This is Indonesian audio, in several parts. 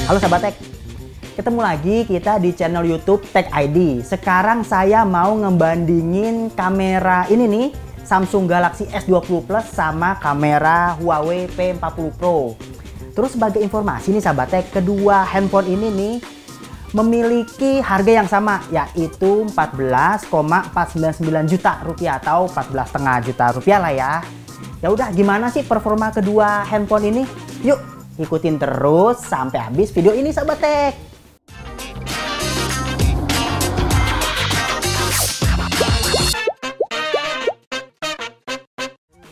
Halo sahabat tech, ketemu lagi kita di channel YouTube Tech ID. Sekarang saya mau ngebandingin kamera ini nih, Samsung Galaxy S20 Plus sama kamera Huawei P40 Pro. Terus sebagai informasi nih sahabat tech, kedua handphone ini nih memiliki harga yang sama, yaitu 14,499 juta rupiah atau 14,5 juta rupiah lah ya. Ya udah, gimana sih performa kedua handphone ini? Yuk ikutin terus sampai habis video ini sahabat tech.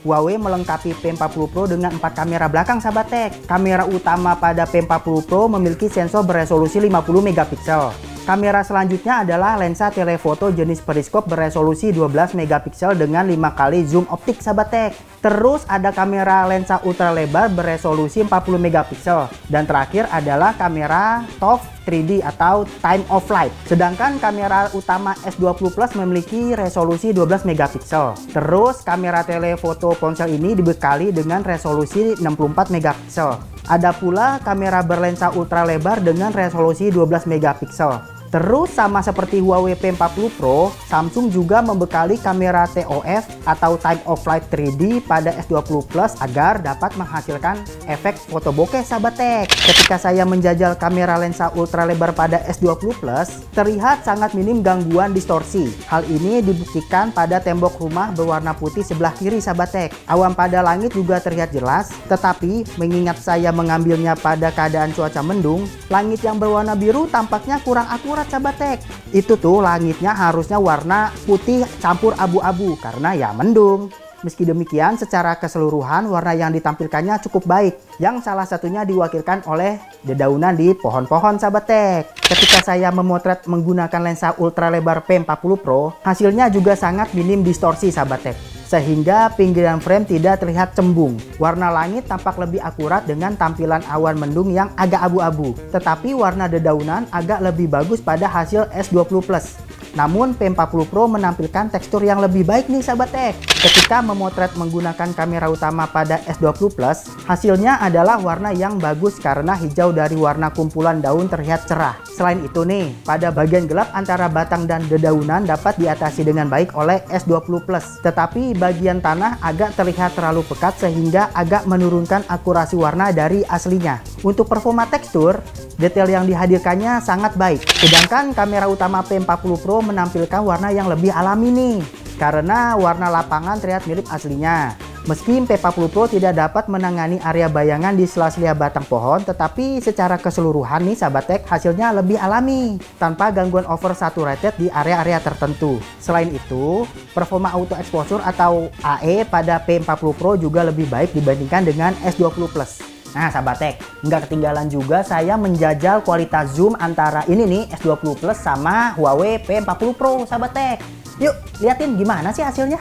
Huawei melengkapi P40 Pro dengan 4 kamera belakang sahabat tech. Kamera utama pada P40 Pro memiliki sensor beresolusi 50 megapiksel. Kamera selanjutnya adalah lensa telefoto jenis periskop beresolusi 12 megapiksel dengan 5 kali zoom optik sahabat tech. Terus ada kamera lensa ultra lebar beresolusi 40 megapiksel. Dan terakhir adalah kamera TOF 3D atau time of flight. Sedangkan kamera utama S20 Plus memiliki resolusi 12 megapiksel. Terus kamera telefoto ponsel ini dibekali dengan resolusi 64 megapiksel. Ada pula kamera berlensa ultra lebar dengan resolusi 12 megapiksel. Terus sama seperti Huawei P40 Pro, Samsung juga membekali kamera TOF atau Time of Flight 3D pada S20 Plus agar dapat menghasilkan efek foto bokeh sahabat tech. Ketika saya menjajal kamera lensa ultra lebar pada S20 Plus, terlihat sangat minim gangguan distorsi. Hal ini dibuktikan pada tembok rumah berwarna putih sebelah kiri sahabat tech. Awan pada langit juga terlihat jelas, tetapi mengingat saya mengambilnya pada keadaan cuaca mendung, langit yang berwarna biru tampaknya kurang akurat sahabat tech. Itu tuh langitnya harusnya warna putih campur abu-abu karena ya mendung. Meski demikian, secara keseluruhan warna yang ditampilkannya cukup baik, yang salah satunya diwakilkan oleh dedaunan di pohon-pohon sahabat tech. Ketika saya memotret menggunakan lensa ultra lebar P40 Pro, hasilnya juga sangat minim distorsi sahabat tech, sehingga pinggiran frame tidak terlihat cembung. Warna langit tampak lebih akurat dengan tampilan awan mendung yang agak abu-abu, tetapi warna dedaunan agak lebih bagus pada hasil S20 Plus. Namun P40 Pro menampilkan tekstur yang lebih baik nih sahabat tech. Ketika memotret menggunakan kamera utama pada S20 Plus, hasilnya adalah warna yang bagus karena hijau dari warna kumpulan daun terlihat cerah. Selain itu nih, pada bagian gelap antara batang dan dedaunan dapat diatasi dengan baik oleh S20 Plus. Tetapi bagian tanah agak terlihat terlalu pekat sehingga agak menurunkan akurasi warna dari aslinya. Untuk performa tekstur, detail yang dihadirkannya sangat baik. Sedangkan kamera utama P40 Pro menampilkan warna yang lebih alami nih, karena warna lapangan terlihat mirip aslinya. Meski P40 Pro tidak dapat menangani area bayangan di sela-sela batang pohon, tetapi secara keseluruhan nih sahabat tech hasilnya lebih alami, tanpa gangguan oversaturated di area-area tertentu. Selain itu, performa auto exposure atau AE pada P40 Pro juga lebih baik dibandingkan dengan S20 Plus. Nah sahabat tech, nggak ketinggalan juga saya menjajal kualitas zoom antara ini nih S20 Plus sama Huawei P40 Pro sahabat tech. Yuk liatin gimana sih hasilnya.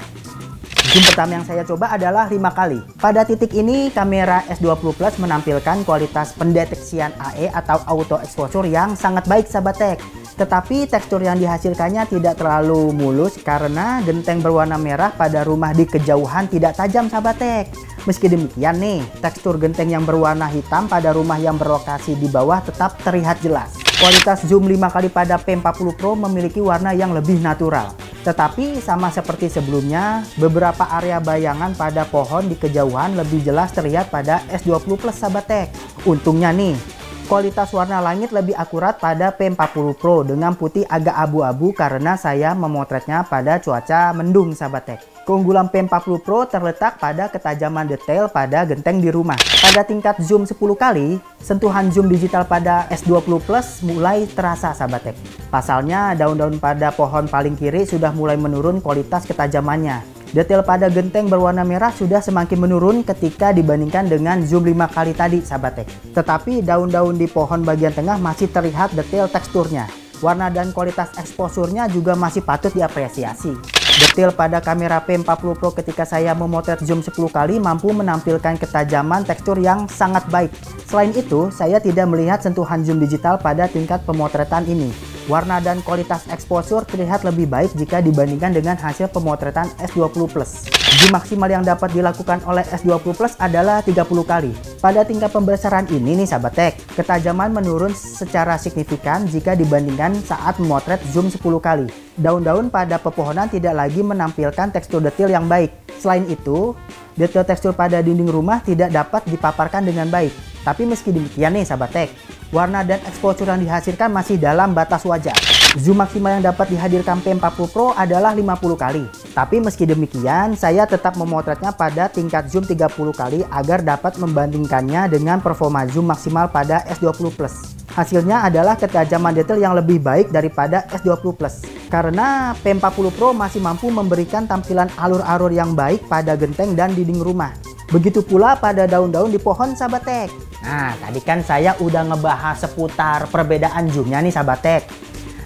Zoom pertama yang saya coba adalah 5 kali. Pada titik ini kamera S20 Plus menampilkan kualitas pendeteksian AE atau auto exposure yang sangat baik sahabat tech. Tetapi tekstur yang dihasilkannya tidak terlalu mulus karena genteng berwarna merah pada rumah di kejauhan tidak tajam sahabat tech. Meski demikian nih, tekstur genteng yang berwarna hitam pada rumah yang berlokasi di bawah tetap terlihat jelas. Kualitas zoom 5 kali pada P40 Pro memiliki warna yang lebih natural. Tetapi sama seperti sebelumnya, beberapa area bayangan pada pohon di kejauhan lebih jelas terlihat pada S20 Plus sahabat tech. Untungnya nih, kualitas warna langit lebih akurat pada P40 Pro dengan putih agak abu-abu karena saya memotretnya pada cuaca mendung sahabat tech. Keunggulan P40 Pro terletak pada ketajaman detail pada genteng di rumah. Pada tingkat zoom 10 kali, sentuhan zoom digital pada S20 Plus mulai terasa sahabat tech. Pasalnya daun-daun pada pohon paling kiri sudah mulai menurun kualitas ketajamannya. Detail pada genteng berwarna merah sudah semakin menurun ketika dibandingkan dengan zoom 5 kali tadi sahabat tech. Tetapi daun-daun di pohon bagian tengah masih terlihat detail teksturnya. Warna dan kualitas exposure-nya juga masih patut diapresiasi. Detail pada kamera P40 Pro ketika saya memotret zoom 10 kali mampu menampilkan ketajaman tekstur yang sangat baik. Selain itu, saya tidak melihat sentuhan zoom digital pada tingkat pemotretan ini. Warna dan kualitas exposure terlihat lebih baik jika dibandingkan dengan hasil pemotretan S20 Plus. Zoom maksimal yang dapat dilakukan oleh S20 Plus adalah 30 kali. Pada tingkat pembesaran ini nih sahabat tech, ketajaman menurun secara signifikan jika dibandingkan saat memotret zoom 10 kali. Daun-daun pada pepohonan tidak lagi menampilkan tekstur detail yang baik. Selain itu, detail tekstur pada dinding rumah tidak dapat dipaparkan dengan baik. Tapi meski demikian nih sahabat tech, warna dan exposure yang dihasilkan masih dalam batas wajar. Zoom maksimal yang dapat dihadirkan P40 Pro adalah 50 kali. Tapi meski demikian, saya tetap memotretnya pada tingkat zoom 30 kali agar dapat membandingkannya dengan performa zoom maksimal pada S20 Plus. Hasilnya adalah ketajaman detail yang lebih baik daripada S20 Plus. Karena P40 Pro masih mampu memberikan tampilan alur-alur yang baik pada genteng dan dinding rumah. Begitu pula pada daun-daun di pohon sahabat tech. Nah, tadi kan saya udah ngebahas seputar perbedaan zoomnya nih sahabat tech.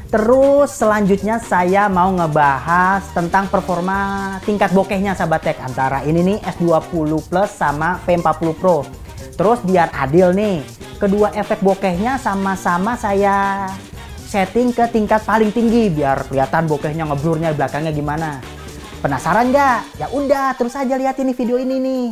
Terus selanjutnya saya mau ngebahas tentang performa tingkat bokehnya sahabat tech antara ini nih S20 Plus sama P40 Pro. Terus biar adil nih, kedua efek bokehnya sama-sama saya setting ke tingkat paling tinggi biar kelihatan bokehnya ngeblurnya belakangnya gimana. Penasaran nggak? Ya udah, terus aja lihat ini video ini nih.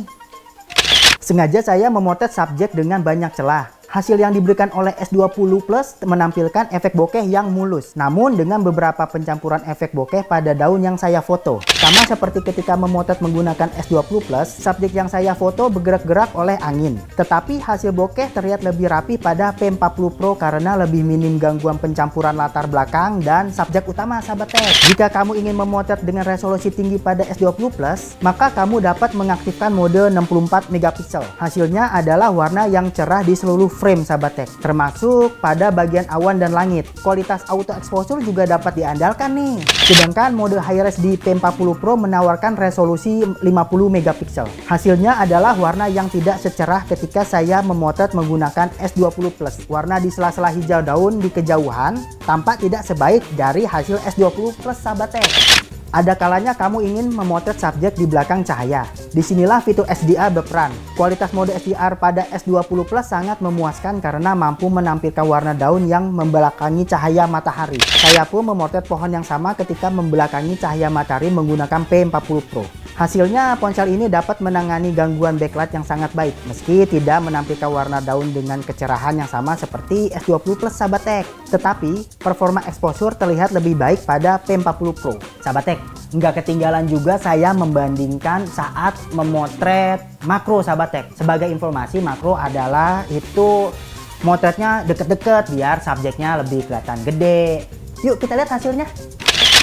Sengaja saya memotret subjek dengan banyak celah. Hasil yang diberikan oleh S20 Plus menampilkan efek bokeh yang mulus, namun dengan beberapa pencampuran efek bokeh pada daun yang saya foto. Sama seperti ketika memotret menggunakan S20 Plus, subjek yang saya foto bergerak-gerak oleh angin. Tetapi hasil bokeh terlihat lebih rapi pada P40 Pro karena lebih minim gangguan pencampuran latar belakang dan subjek utama sahabat tech. Jika kamu ingin memotret dengan resolusi tinggi pada S20 Plus, maka kamu dapat mengaktifkan mode 64 megapiksel. Hasilnya adalah warna yang cerah di seluruh frame sahabat tech, termasuk pada bagian awan dan langit. Kualitas auto exposure juga dapat diandalkan nih. Sedangkan mode high res di P40 Pro menawarkan resolusi 50 megapiksel. Hasilnya adalah warna yang tidak secerah ketika saya memotret menggunakan S20 Plus. Warna di sela-sela hijau daun di kejauhan tampak tidak sebaik dari hasil S20 Plus sahabat tech. Ada kalanya kamu ingin memotret subjek di belakang cahaya. Disinilah fitur SDR berperan. Kualitas mode SDR pada S20 Plus sangat memuaskan karena mampu menampilkan warna daun yang membelakangi cahaya matahari. Saya pun memotret pohon yang sama ketika membelakangi cahaya matahari menggunakan P40 Pro. Hasilnya ponsel ini dapat menangani gangguan backlight yang sangat baik, meski tidak menampilkan warna daun dengan kecerahan yang sama seperti S20 Plus sahabat tech. Tetapi performa exposure terlihat lebih baik pada P40 Pro. Sahabat tech, nggak ketinggalan juga saya membandingkan saat memotret makro sahabat tech. Sebagai informasi, makro adalah itu motretnya deket-deket biar subjeknya lebih kelihatan gede. Yuk kita lihat hasilnya.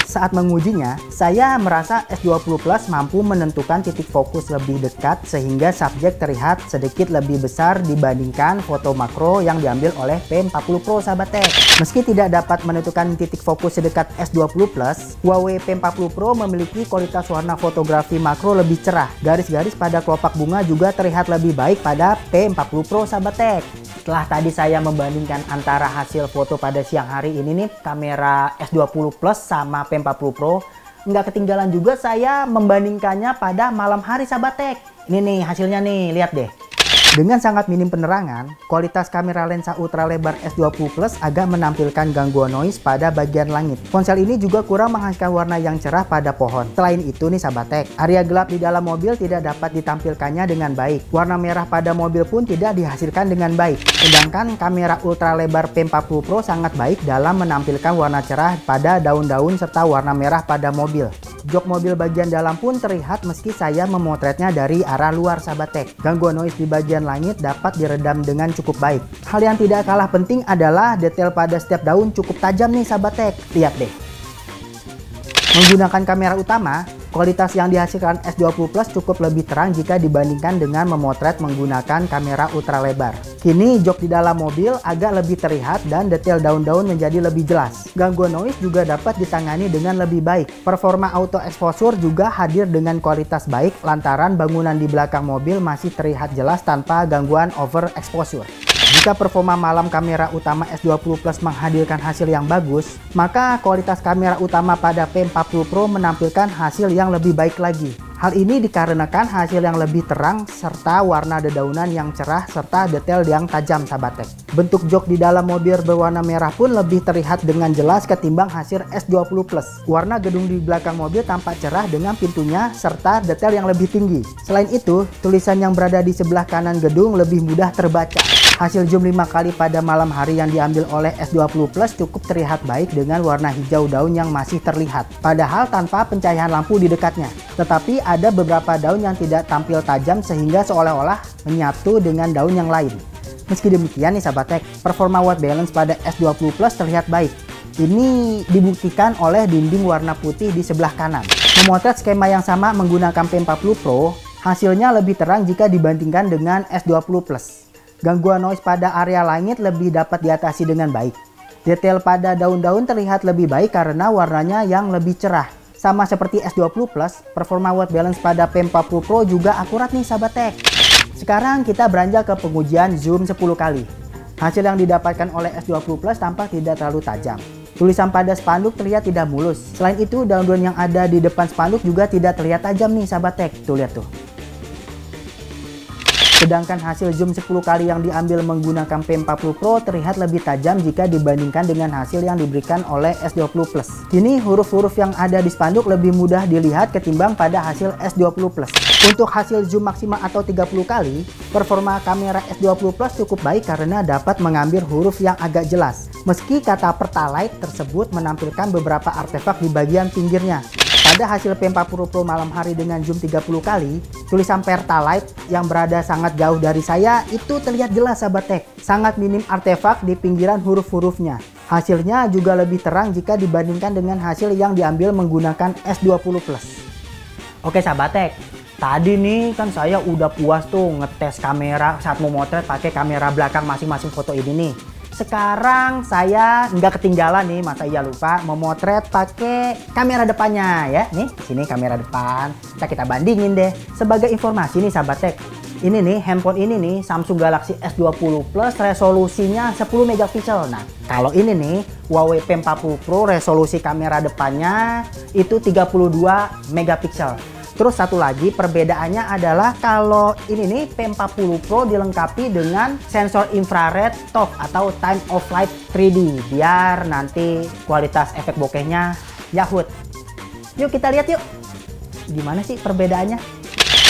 Saat mengujinya, saya merasa S20 Plus mampu menentukan titik fokus lebih dekat sehingga subjek terlihat sedikit lebih besar dibandingkan foto makro yang diambil oleh P40 Pro sahabat tech. Meski tidak dapat menentukan titik fokus sedekat S20 Plus, Huawei P40 Pro memiliki kualitas warna fotografi makro lebih cerah. Garis-garis pada kelopak bunga juga terlihat lebih baik pada P40 Pro sahabat tech. Setelah tadi saya membandingkan antara hasil foto pada siang hari ini nih, kamera S20 Plus sama P40 Pro, nggak ketinggalan juga saya membandingkannya pada malam hari sahabat tech. Ini nih hasilnya nih, lihat deh. Dengan sangat minim penerangan, kualitas kamera lensa ultra lebar S20 Plus agak menampilkan gangguan noise pada bagian langit. Ponsel ini juga kurang menghasilkan warna yang cerah pada pohon. Selain itu nih sahabat tech, area gelap di dalam mobil tidak dapat ditampilkannya dengan baik. Warna merah pada mobil pun tidak dihasilkan dengan baik. Sedangkan kamera ultra lebar P40 Pro sangat baik dalam menampilkan warna cerah pada daun-daun serta warna merah pada mobil. Jok mobil bagian dalam pun terlihat meski saya memotretnya dari arah luar sahabat tech. Gangguan noise di bagian langit dapat diredam dengan cukup baik. Hal yang tidak kalah penting adalah detail pada setiap daun cukup tajam nih sahabat tech. Lihat deh. Menggunakan kamera utama, kualitas yang dihasilkan S20 Plus cukup lebih terang jika dibandingkan dengan memotret menggunakan kamera ultra lebar. Kini jok di dalam mobil agak lebih terlihat dan detail daun-daun menjadi lebih jelas. Gangguan noise juga dapat ditangani dengan lebih baik. Performa auto exposure juga hadir dengan kualitas baik lantaran bangunan di belakang mobil masih terlihat jelas tanpa gangguan overexposure. Jika performa malam kamera utama S20 Plus menghadirkan hasil yang bagus, maka kualitas kamera utama pada P40 Pro menampilkan hasil yang lebih baik lagi. Hal ini dikarenakan hasil yang lebih terang serta warna dedaunan yang cerah serta detail yang tajam sahabat tech. Bentuk jok di dalam mobil berwarna merah pun lebih terlihat dengan jelas ketimbang hasil S20 Plus. Warna gedung di belakang mobil tampak cerah dengan pintunya serta detail yang lebih tinggi. Selain itu, tulisan yang berada di sebelah kanan gedung lebih mudah terbaca. Hasil zoom 5 kali pada malam hari yang diambil oleh S20 Plus cukup terlihat baik dengan warna hijau daun yang masih terlihat, padahal tanpa pencahayaan lampu di dekatnya. Tetapi ada beberapa daun yang tidak tampil tajam sehingga seolah-olah menyatu dengan daun yang lain. Meski demikian nih sahabat tech, performa white balance pada S20 Plus terlihat baik. Ini dibuktikan oleh dinding warna putih di sebelah kanan. Memotret skema yang sama menggunakan P40 Pro, hasilnya lebih terang jika dibandingkan dengan S20 Plus. Gangguan noise pada area langit lebih dapat diatasi dengan baik. Detail pada daun-daun terlihat lebih baik karena warnanya yang lebih cerah. Sama seperti S20 Plus, performa white balance pada P40 Pro juga akurat nih sahabat tech. Sekarang kita beranjak ke pengujian zoom 10 kali. Hasil yang didapatkan oleh S20 Plus tampak tidak terlalu tajam. Tulisan pada spanduk terlihat tidak mulus. Selain itu, daun-daun yang ada di depan spanduk juga tidak terlihat tajam nih sahabat tech. Tuh lihat tuh. Sedangkan hasil zoom 10 kali yang diambil menggunakan P40 Pro terlihat lebih tajam jika dibandingkan dengan hasil yang diberikan oleh S20 Plus. Kini huruf-huruf yang ada di spanduk lebih mudah dilihat ketimbang pada hasil S20 Plus. Untuk hasil zoom maksimal atau 30 kali, performa kamera S20 Plus cukup baik karena dapat mengambil huruf yang agak jelas. Meski kata Pertalite tersebut menampilkan beberapa artefak di bagian pinggirnya. Pada hasil P40 Pro malam hari dengan zoom 30 kali, tulisan Pertalite yang berada sangat jauh dari saya itu terlihat jelas sahabat tech. Sangat minim artefak di pinggiran huruf-hurufnya. Hasilnya juga lebih terang jika dibandingkan dengan hasil yang diambil menggunakan S20 Plus. Oke sahabat tech, tadi nih kan saya udah puas tuh ngetes kamera saat memotret pakai kamera belakang masing-masing foto ini nih. Sekarang saya nggak ketinggalan nih, masa iya lupa memotret pakai kamera depannya ya. Nih, sini kamera depan. Kita bandingin deh. Sebagai informasi nih sahabat tech, ini nih handphone ini nih Samsung Galaxy S20 Plus resolusinya 10 megapiksel. Nah, kalau ini nih Huawei P40 Pro resolusi kamera depannya itu 32 megapiksel. Terus satu lagi perbedaannya adalah kalau ini nih P40 Pro dilengkapi dengan sensor infrared TOF atau time of flight 3D biar nanti kualitas efek bokehnya yahut. Yuk kita lihat yuk gimana sih perbedaannya.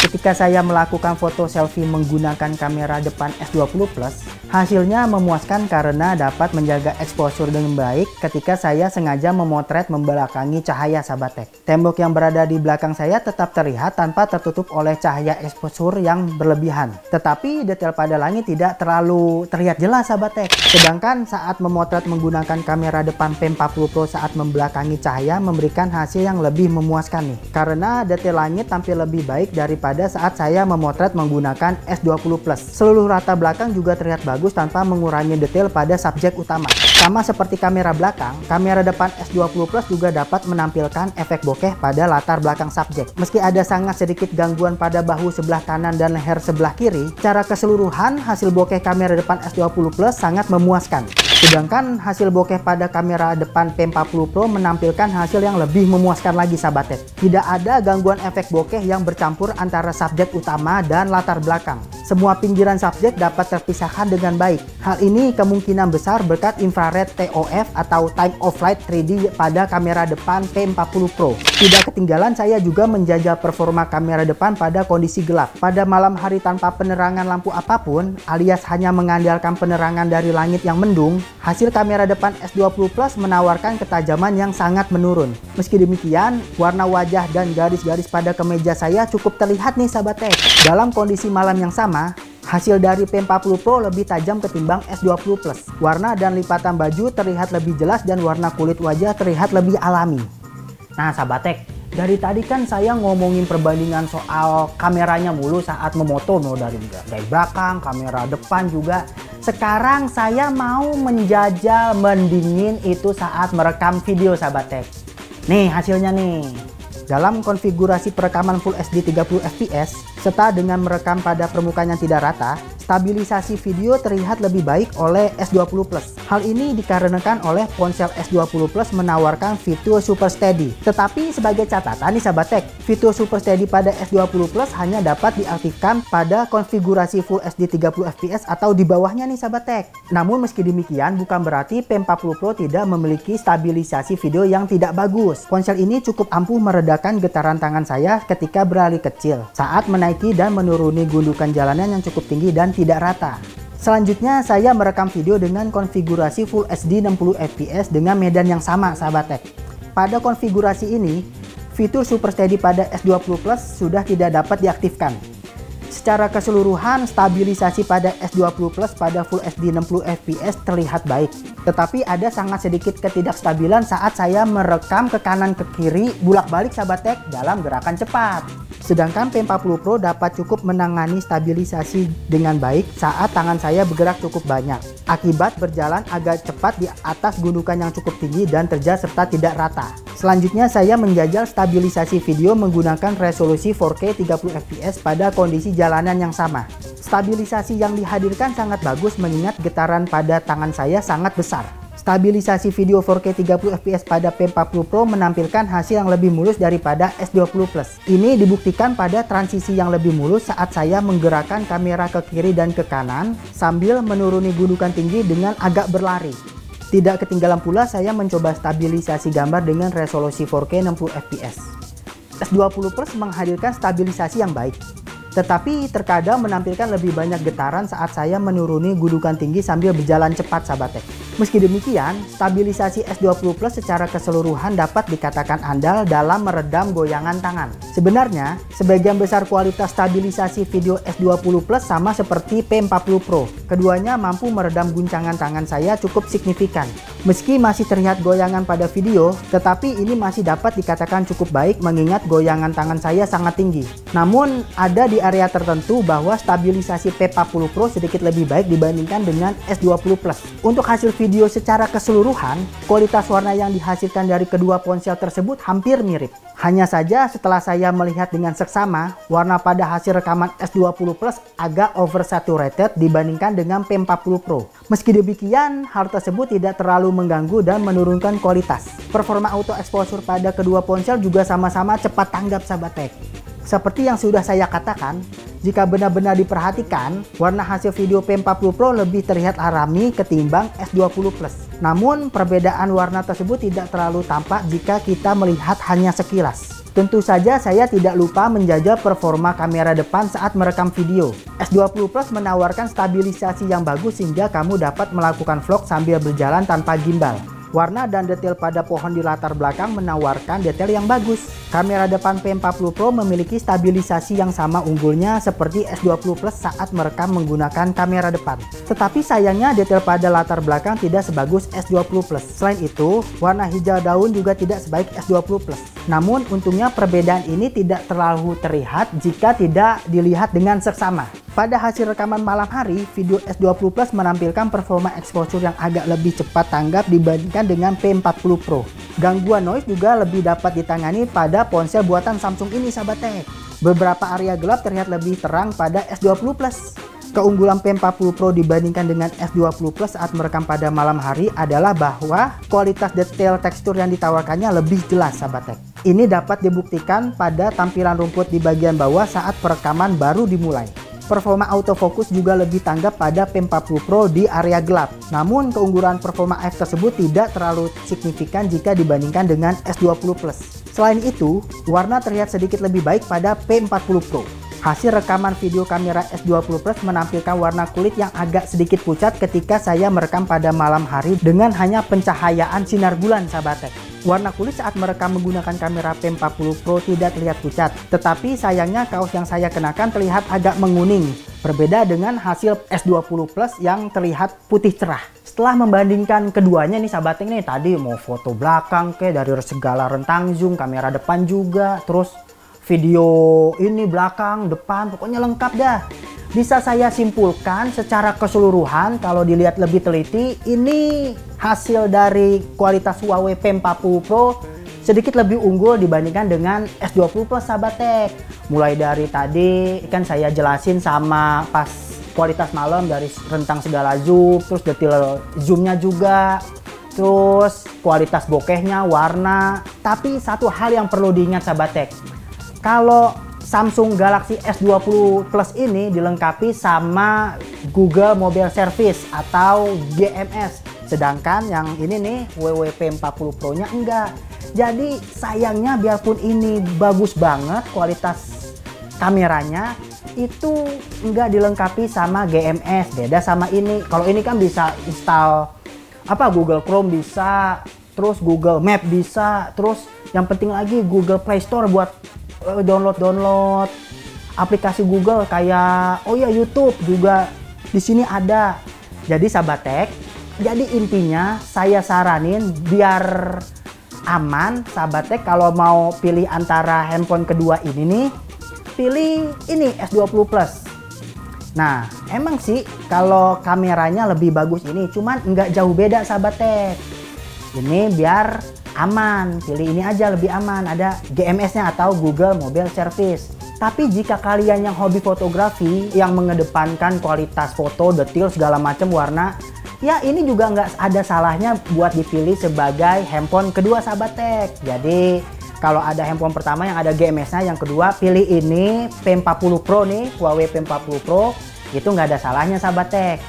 Ketika saya melakukan foto selfie menggunakan kamera depan S20 Plus, hasilnya memuaskan karena dapat menjaga exposure dengan baik ketika saya sengaja memotret membelakangi cahaya sahabat tech. Tembok yang berada di belakang saya tetap terlihat tanpa tertutup oleh cahaya exposure yang berlebihan. Tetapi detail pada langit tidak terlalu terlihat jelas sahabat tech. Sedangkan saat memotret menggunakan kamera depan P40 Pro saat membelakangi cahaya memberikan hasil yang lebih memuaskan nih. Karena detail langit tampil lebih baik daripada saat saya memotret menggunakan S20 Plus. Seluruh rata belakang juga terlihat bagus tanpa mengurangi detail pada subjek utama. Sama seperti kamera belakang, kamera depan S20 Plus juga dapat menampilkan efek bokeh pada latar belakang subjek. Meski ada sangat sedikit gangguan pada bahu sebelah kanan dan leher sebelah kiri, secara keseluruhan hasil bokeh kamera depan S20 Plus sangat memuaskan. Sedangkan hasil bokeh pada kamera depan P40 Pro menampilkan hasil yang lebih memuaskan lagi sahabat tech. Tidak ada gangguan efek bokeh yang bercampur antara subjek utama dan latar belakang. Semua pinggiran subjek dapat terpisahkan dengan baik. Hal ini kemungkinan besar berkat infrared TOF atau time of flight 3D pada kamera depan P40 Pro. Tidak ketinggalan saya juga menjajal performa kamera depan pada kondisi gelap. Pada malam hari tanpa penerangan lampu apapun, alias hanya mengandalkan penerangan dari langit yang mendung, hasil kamera depan S20 Plus menawarkan ketajaman yang sangat menurun. Meski demikian, warna wajah dan garis-garis pada kemeja saya cukup terlihat nih sahabat tech. Dalam kondisi malam yang sama, hasil dari P40 Pro lebih tajam ketimbang S20 Plus. Warna dan lipatan baju terlihat lebih jelas dan warna kulit wajah terlihat lebih alami. Nah sahabat tech, dari tadi kan saya ngomongin perbandingan soal kameranya mulu saat memoto, dari belakang, kamera depan juga. Sekarang saya mau menjajal mendingin itu saat merekam video sahabat tech. Nih hasilnya nih. Dalam konfigurasi perekaman Full HD 30 fps serta dengan merekam pada permukaan yang tidak rata, stabilisasi video terlihat lebih baik oleh S20 Plus. Hal ini dikarenakan oleh ponsel S20 Plus menawarkan fitur Super Steady. Tetapi sebagai catatan nih sahabat tech, fitur Super Steady pada S20 Plus hanya dapat diaktifkan pada konfigurasi Full HD 30 fps atau di bawahnya nih sahabat tech. Namun meski demikian bukan berarti P40 Pro tidak memiliki stabilisasi video yang tidak bagus. Ponsel ini cukup ampuh meredakan getaran tangan saya ketika berlari kecil saat menaiki dan menuruni gundukan jalanan yang cukup tinggi dan tidak rata. Selanjutnya saya merekam video dengan konfigurasi Full HD 60 fps dengan medan yang sama sahabat tech. Pada konfigurasi ini, fitur Super Steady pada S20 Plus sudah tidak dapat diaktifkan. Secara keseluruhan, stabilisasi pada S20 Plus pada Full HD 60 fps terlihat baik. Tetapi ada sangat sedikit ketidakstabilan saat saya merekam ke kanan ke kiri bolak-balik sahabat tech dalam gerakan cepat. Sedangkan P40 Pro dapat cukup menangani stabilisasi dengan baik saat tangan saya bergerak cukup banyak, akibat berjalan agak cepat di atas gundukan yang cukup tinggi dan terjal serta tidak rata. Selanjutnya saya menjajal stabilisasi video menggunakan resolusi 4K 30 fps pada kondisi jalanan yang sama. Stabilisasi yang dihadirkan sangat bagus mengingat getaran pada tangan saya sangat besar. Stabilisasi video 4K 30 fps pada P40 Pro menampilkan hasil yang lebih mulus daripada S20 Plus. Ini dibuktikan pada transisi yang lebih mulus saat saya menggerakkan kamera ke kiri dan ke kanan sambil menuruni gundukan tinggi dengan agak berlari. Tidak ketinggalan pula saya mencoba stabilisasi gambar dengan resolusi 4K 60 fps. S20 Plus menghadirkan stabilisasi yang baik, tetapi terkadang menampilkan lebih banyak getaran saat saya menuruni gundukan tinggi sambil berjalan cepat sahabat tech. Meski demikian, stabilisasi S20 Plus secara keseluruhan dapat dikatakan andal dalam meredam goyangan tangan. Sebenarnya, sebagian besar kualitas stabilisasi video S20 Plus sama seperti P40 Pro. Keduanya mampu meredam guncangan tangan saya cukup signifikan. Meski masih terlihat goyangan pada video, tetapi ini masih dapat dikatakan cukup baik mengingat goyangan tangan saya sangat tinggi. Namun, ada di area tertentu bahwa stabilisasi P40 Pro sedikit lebih baik dibandingkan dengan S20 Plus. Untuk hasil video secara keseluruhan, kualitas warna yang dihasilkan dari kedua ponsel tersebut hampir mirip. Hanya saja setelah saya melihat dengan seksama, warna pada hasil rekaman S20 Plus agak oversaturated dibandingkan dengan P40 Pro. Meski demikian, hal tersebut tidak terlalu mengganggu dan menurunkan kualitas. Performa auto exposure pada kedua ponsel juga sama-sama cepat tanggap sahabat tech. Seperti yang sudah saya katakan, jika benar-benar diperhatikan, warna hasil video P40 Pro lebih terlihat alami ketimbang S20 Plus. Namun, perbedaan warna tersebut tidak terlalu tampak jika kita melihat hanya sekilas. Tentu saja saya tidak lupa menjajal performa kamera depan saat merekam video. S20 Plus menawarkan stabilisasi yang bagus sehingga kamu dapat melakukan vlog sambil berjalan tanpa gimbal. Warna dan detail pada pohon di latar belakang menawarkan detail yang bagus. Kamera depan P40 Pro memiliki stabilisasi yang sama unggulnya seperti S20 Plus saat merekam menggunakan kamera depan. Tetapi sayangnya detail pada latar belakang tidak sebagus S20 Plus. Selain itu, warna hijau daun juga tidak sebaik S20 Plus. Namun untungnya perbedaan ini tidak terlalu terlihat jika tidak dilihat dengan seksama. Pada hasil rekaman malam hari, video S20 Plus menampilkan performa exposure yang agak lebih cepat tanggap dibandingkan dengan P40 Pro. Gangguan noise juga lebih dapat ditangani pada ponsel buatan Samsung ini sahabat tech. Beberapa area gelap terlihat lebih terang pada S20 Plus. Keunggulan P40 Pro dibandingkan dengan S20 Plus saat merekam pada malam hari adalah bahwa kualitas detail tekstur yang ditawarkannya lebih jelas sahabat tech. Ini dapat dibuktikan pada tampilan rumput di bagian bawah saat perekaman baru dimulai. Performa autofocus juga lebih tanggap pada P40 Pro di area gelap. Namun keunggulan performa AF tersebut tidak terlalu signifikan jika dibandingkan dengan S20 Plus. Selain itu, warna terlihat sedikit lebih baik pada P40 Pro. Hasil rekaman video kamera S20 Plus menampilkan warna kulit yang agak sedikit pucat ketika saya merekam pada malam hari dengan hanya pencahayaan sinar bulan sahabat tech. Warna kulit saat merekam menggunakan kamera P40 Pro tidak terlihat pucat, tetapi sayangnya kaos yang saya kenakan terlihat agak menguning, berbeda dengan hasil S20 Plus yang terlihat putih cerah. Setelah membandingkan keduanya nih sahabat tech nih, tadi mau foto belakang dari segala rentang zoom, kamera depan juga, terus video ini belakang, depan, pokoknya lengkap dah. Bisa saya simpulkan secara keseluruhan kalau dilihat lebih teliti, ini hasil dari kualitas Huawei P40 Pro sedikit lebih unggul dibandingkan dengan S20 Plus sahabat tech. Mulai dari tadi kan saya jelasin sama pas kualitas malam dari rentang segala zoom, terus detail zoomnya juga, terus kualitas bokehnya, warna. Tapi satu hal yang perlu diingat sahabat tech, kalau Samsung Galaxy S20 Plus ini dilengkapi sama Google Mobile Service atau GMS. Sedangkan yang ini nih WWP40 Pro nya enggak. Jadi sayangnya biarpun ini bagus banget kualitas kameranya, itu enggak dilengkapi sama GMS. Beda sama ini. Kalau ini kan bisa install Google Chrome bisa, terus Google Map bisa, terus yang penting lagi Google Play Store buat download aplikasi Google kayak YouTube juga di sini ada. Jadi sahabat tech, jadi intinya saya saranin biar aman sahabat tech, kalau mau pilih antara handphone kedua ini nih, pilih ini S20 Plus. Nah, emang sih kalau kameranya lebih bagus ini, cuman nggak jauh beda sahabat tech. Ini biar aman, pilih ini aja lebih aman, ada GMS-nya atau Google Mobile Service. Tapi jika kalian yang hobi fotografi, yang mengedepankan kualitas foto, detail, segala macam warna, ya ini juga nggak ada salahnya buat dipilih sebagai handphone kedua sahabat tech. Jadi kalau ada handphone pertama yang ada GMS-nya, yang kedua pilih ini P40 Pro nih, Huawei P40 Pro, itu nggak ada salahnya sahabat tech.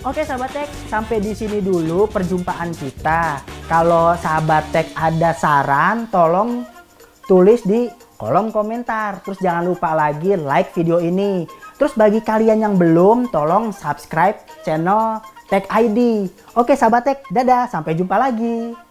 Oke sahabat tech, sampai di sini dulu perjumpaan kita. Kalau sahabat tech ada saran, tolong tulis di kolom komentar. Terus jangan lupa lagi like video ini. Terus bagi kalian yang belum, tolong subscribe channel Tech ID. Oke sahabat tech, dadah, sampai jumpa lagi.